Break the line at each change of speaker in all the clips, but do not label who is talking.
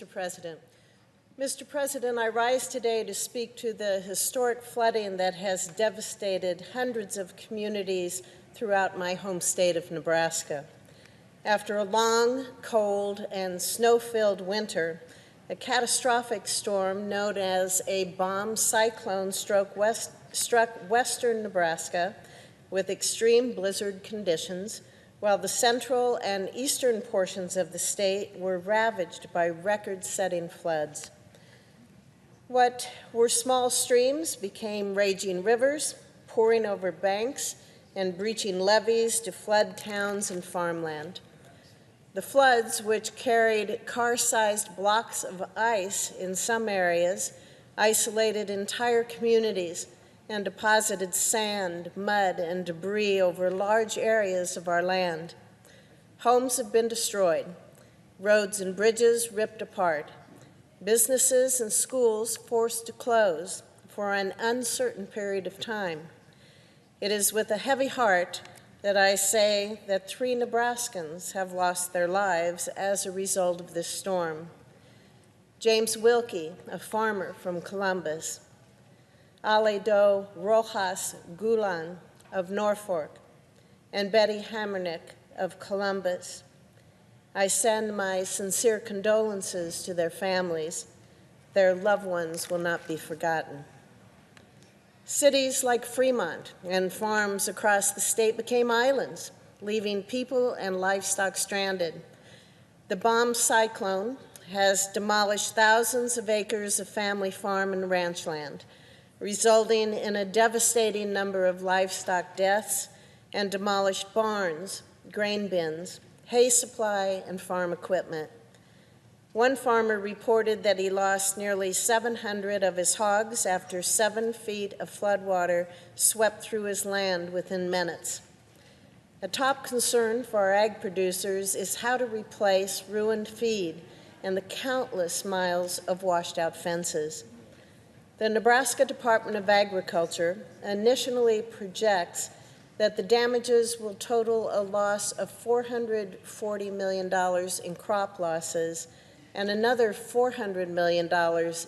Mr. President. Mr. President, I rise today to speak to the historic flooding that has devastated hundreds of communities throughout my home state of Nebraska. After a long, cold, and snow-filled winter, a catastrophic storm known as a bomb cyclone struck western Nebraska with extreme blizzard conditions, while the central and eastern portions of the state were ravaged by record-setting floods. What were small streams became raging rivers, pouring over banks and breaching levees to flood towns and farmland. The floods, which carried car-sized blocks of ice in some areas, isolated entire communities and deposited sand, mud, and debris over large areas of our land. Homes have been destroyed, roads and bridges ripped apart, businesses and schools forced to close for an uncertain period of time. It is with a heavy heart that I say that 3 Nebraskans have lost their lives as a result of this storm. James Wilkie, a farmer from Columbus, Aledo Rojas Gulan of Norfolk, and Betty Hamernick of Columbus. I send my sincere condolences to their families. Their loved ones will not be forgotten. Cities like Fremont and farms across the state became islands, leaving people and livestock stranded. The bomb cyclone has demolished thousands of acres of family farm and ranch land, resulting in a devastating number of livestock deaths and demolished barns, grain bins, hay supply, and farm equipment. One farmer reported that he lost nearly 700 of his hogs after 7 feet of floodwater swept through his land within minutes. A top concern for our ag producers is how to replace ruined feed and the countless miles of washed-out fences. The Nebraska Department of Agriculture initially projects that the damages will total a loss of $440 million in crop losses and another $400 million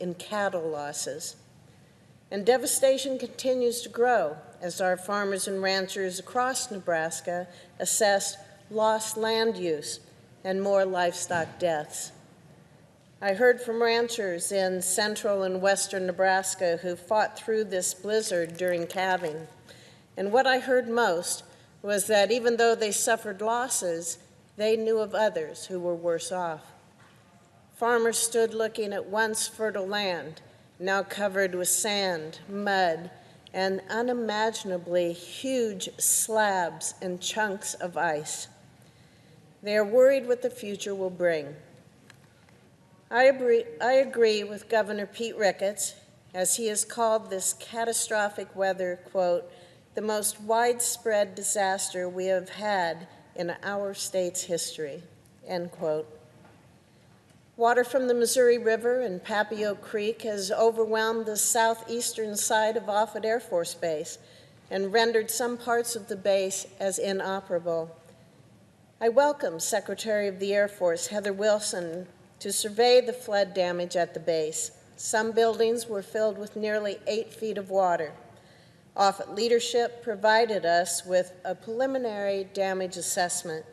in cattle losses. And devastation continues to grow as our farmers and ranchers across Nebraska assess lost land use and more livestock deaths. I heard from ranchers in central and western Nebraska who fought through this blizzard during calving. And what I heard most was that even though they suffered losses, they knew of others who were worse off. Farmers stood looking at once fertile land, now covered with sand, mud, and unimaginably huge slabs and chunks of ice. They are worried what the future will bring. I agree with Governor Pete Ricketts, as he has called this catastrophic weather, quote, the most widespread disaster we have had in our state's history, end quote. Water from the Missouri River and Papio Creek has overwhelmed the southeastern side of Offutt Air Force Base and rendered some parts of the base as inoperable. I welcome Secretary of the Air Force Heather Wilson to survey the flood damage at the base. Some buildings were filled with nearly 8 feet of water. Offutt leadership provided us with a preliminary damage assessment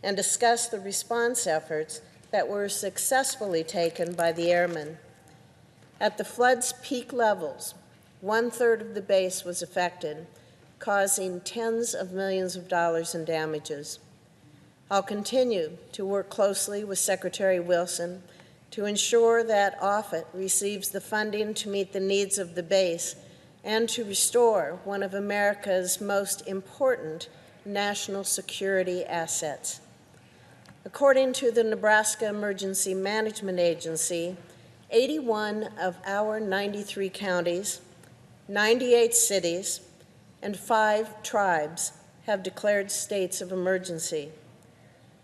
and discussed the response efforts that were successfully taken by the airmen. At the flood's peak levels, 1/3 of the base was affected, causing tens of millions of dollars in damages. I'll continue to work closely with Secretary Wilson to ensure that Offutt receives the funding to meet the needs of the base and to restore one of America's most important national security assets. According to the Nebraska Emergency Management Agency, 81 of our 93 counties, 98 cities, and 5 tribes have declared states of emergency.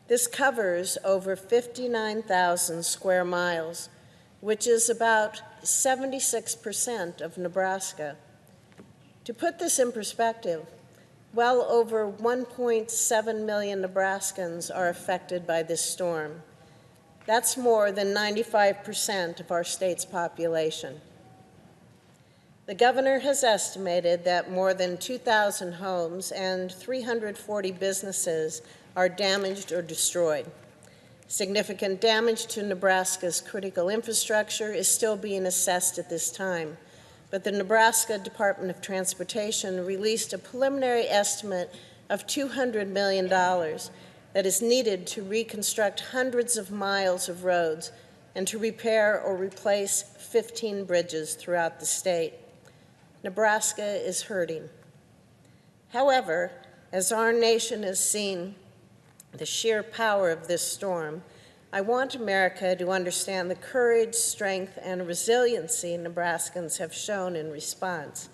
This covers over 59,000 square miles, which is about 76% of Nebraska. To put this in perspective, well over 1.7 million Nebraskans are affected by this storm. That's more than 95% of our state's population. The governor has estimated that more than 2,000 homes and 340 businesses are damaged or destroyed. Significant damage to Nebraska's critical infrastructure is still being assessed at this time, but the Nebraska Department of Transportation released a preliminary estimate of $200 million that is needed to reconstruct hundreds of miles of roads and to repair or replace 15 bridges throughout the state. Nebraska is hurting. However, as our nation has seen the sheer power of this storm, I want America to understand the courage, strength, and resiliency Nebraskans have shown in response.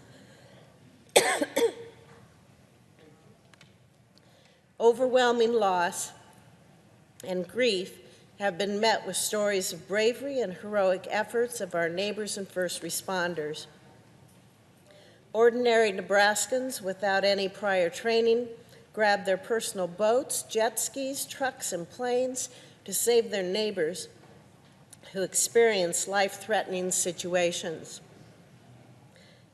Overwhelming loss and grief have been met with stories of bravery and heroic efforts of our neighbors and first responders. Ordinary Nebraskans without any prior training grabbed their personal boats, jet skis, trucks, and planes to save their neighbors who experienced life-threatening situations.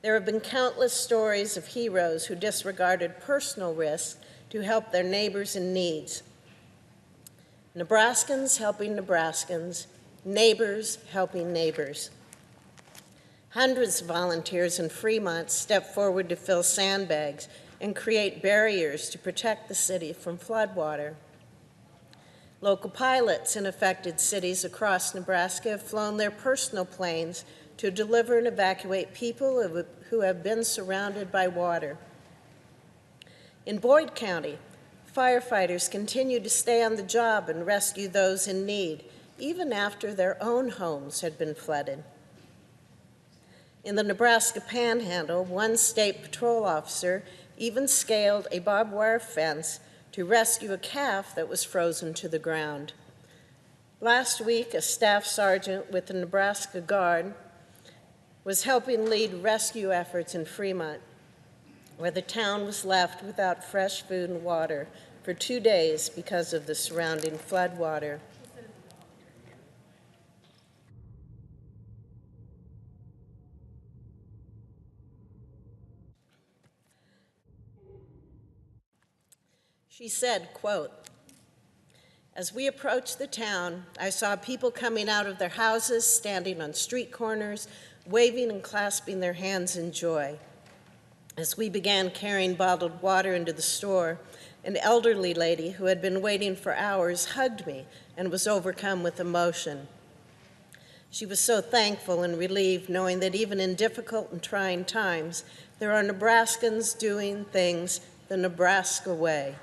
There have been countless stories of heroes who disregarded personal risks to help their neighbors in need. Nebraskans helping Nebraskans, neighbors helping neighbors. Hundreds of volunteers in Fremont stepped forward to fill sandbags and create barriers to protect the city from floodwater. Local pilots in affected cities across Nebraska have flown their personal planes to deliver and evacuate people who have been surrounded by water. In Boyd County, firefighters continue to stay on the job and rescue those in need, even after their own homes had been flooded. In the Nebraska Panhandle, one state patrol officer even scaled a barbed wire fence to rescue a calf that was frozen to the ground. Last week, a staff sergeant with the Nebraska Guard was helping lead rescue efforts in Fremont, where the town was left without fresh food and water for 2 days because of the surrounding floodwater. She said, quote, "As we approached the town, I saw people coming out of their houses, standing on street corners, waving and clasping their hands in joy. As we began carrying bottled water into the store, an elderly lady who had been waiting for hours hugged me and was overcome with emotion. She was so thankful and relieved knowing that even in difficult and trying times, there are Nebraskans doing things the Nebraska way,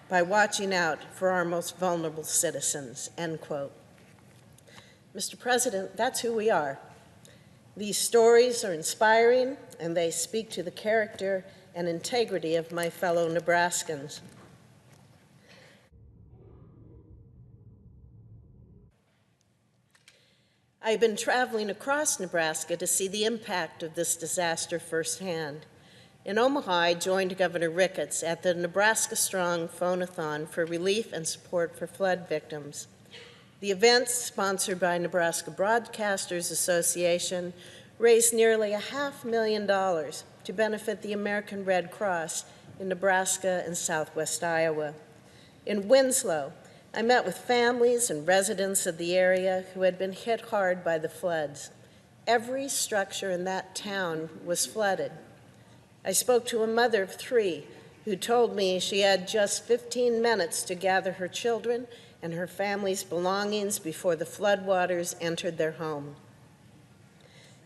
by watching out for our most vulnerable citizens," end quote. Mr. President, that's who we are. These stories are inspiring, and they speak to the character and integrity of my fellow Nebraskans. I've been traveling across Nebraska to see the impact of this disaster firsthand. In Omaha, I joined Governor Ricketts at the Nebraska Strong Phone-a-thon for relief and support for flood victims. The event, sponsored by Nebraska Broadcasters Association, raised nearly $500,000 to benefit the American Red Cross in Nebraska and southwest Iowa. In Winslow, I met with families and residents of the area who had been hit hard by the floods. Every structure in that town was flooded. I spoke to a mother of 3 who told me she had just 15 minutes to gather her children and her family's belongings before the floodwaters entered their home.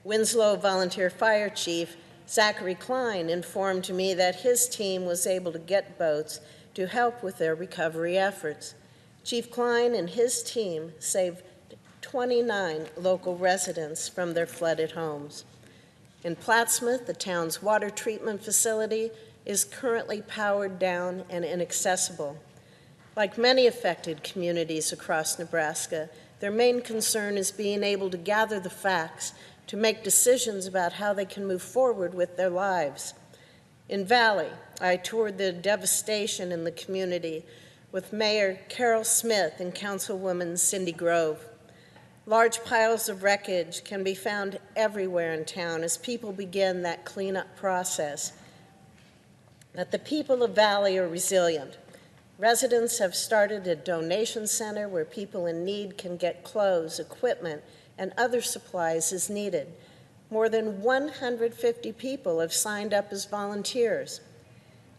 Winslow Volunteer Fire Chief Zachary Klein informed me that his team was able to get boats to help with their recovery efforts. Chief Klein and his team saved 29 local residents from their flooded homes. In Plattsmouth, the town's water treatment facility is currently powered down and inaccessible. Like many affected communities across Nebraska, their main concern is being able to gather the facts to make decisions about how they can move forward with their lives. In Valley, I toured the devastation in the community with Mayor Carol Smith and Councilwoman Cindy Grove. Large piles of wreckage can be found everywhere in town as people begin that cleanup process. But the people of Valley are resilient. Residents have started a donation center where people in need can get clothes, equipment, and other supplies as needed. More than 150 people have signed up as volunteers.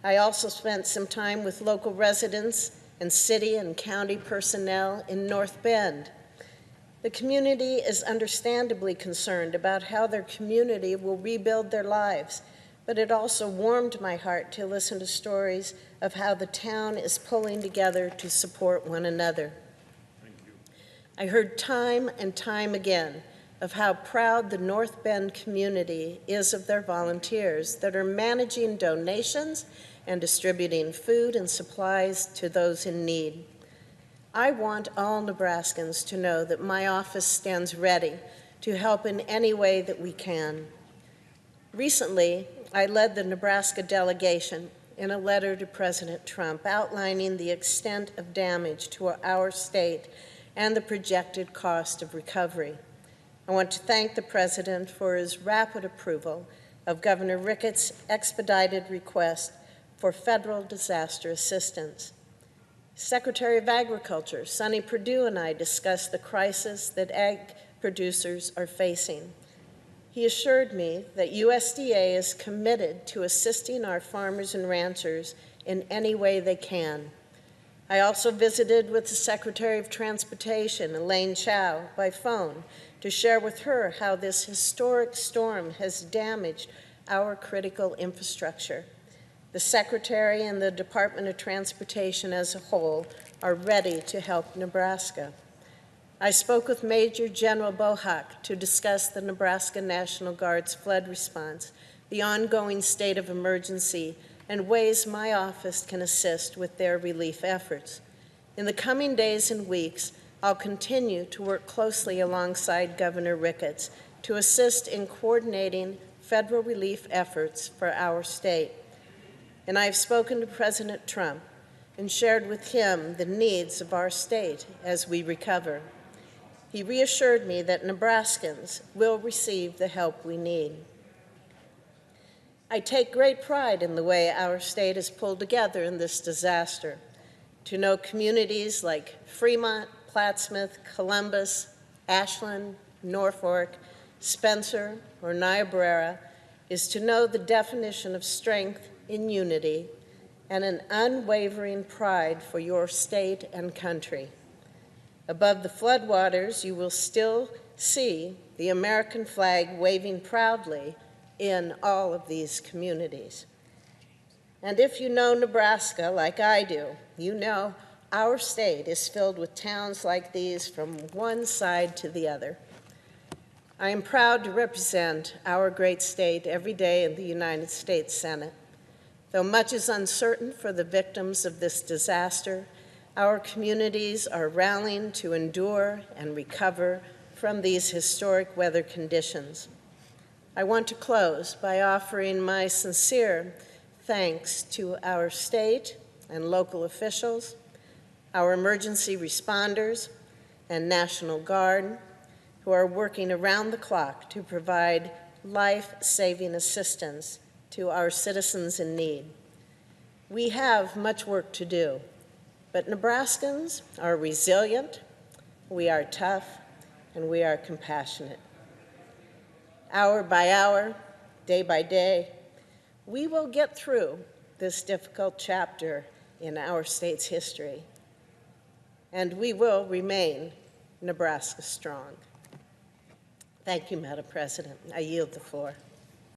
I also spent some time with local residents and city and county personnel in North Bend. The community is understandably concerned about how their community will rebuild their lives, but it also warmed my heart to listen to stories of how the town is pulling together to support one another.
Thank you.
I heard time and time again of how proud the North Bend community is of their volunteers that are managing donations and distributing food and supplies to those in need. I want all Nebraskans to know that my office stands ready to help in any way that we can. Recently, I led the Nebraska delegation in a letter to President Trump outlining the extent of damage to our state and the projected cost of recovery. I want to thank the President for his rapid approval of Governor Ricketts' expedited request for federal disaster assistance. Secretary of Agriculture, Sonny Perdue, and I discussed the crisis that ag producers are facing. He assured me that USDA is committed to assisting our farmers and ranchers in any way they can. I also visited with the Secretary of Transportation, Elaine Chao, by phone to share with her how this historic storm has damaged our critical infrastructure. The Secretary and the Department of Transportation as a whole are ready to help Nebraska. I spoke with Major General Bohak to discuss the Nebraska National Guard's flood response, the ongoing state of emergency, and ways my office can assist with their relief efforts. In the coming days and weeks, I'll continue to work closely alongside Governor Ricketts to assist in coordinating federal relief efforts for our state. And I've spoken to President Trump and shared with him the needs of our state as we recover. He reassured me that Nebraskans will receive the help we need. I take great pride in the way our state has pulled together in this disaster. To know communities like Fremont, Plattsmouth, Columbus, Ashland, Norfolk, Spencer, or Niobrara is to know the definition of strength in unity and an unwavering pride for your state and country. Above the floodwaters, you will still see the American flag waving proudly in all of these communities. And if you know Nebraska like I do, you know our state is filled with towns like these from one side to the other. I am proud to represent our great state every day in the United States Senate. Though much is uncertain for the victims of this disaster, our communities are rallying to endure and recover from these historic weather conditions. I want to close by offering my sincere thanks to our state and local officials, our emergency responders, and National Guard, who are working around the clock to provide life-saving assistance to our citizens in need. We have much work to do, but Nebraskans are resilient, we are tough, and we are compassionate. Hour by hour, day by day, we will get through this difficult chapter in our state's history, and we will remain Nebraska strong. Thank you, Madam President. I yield the floor.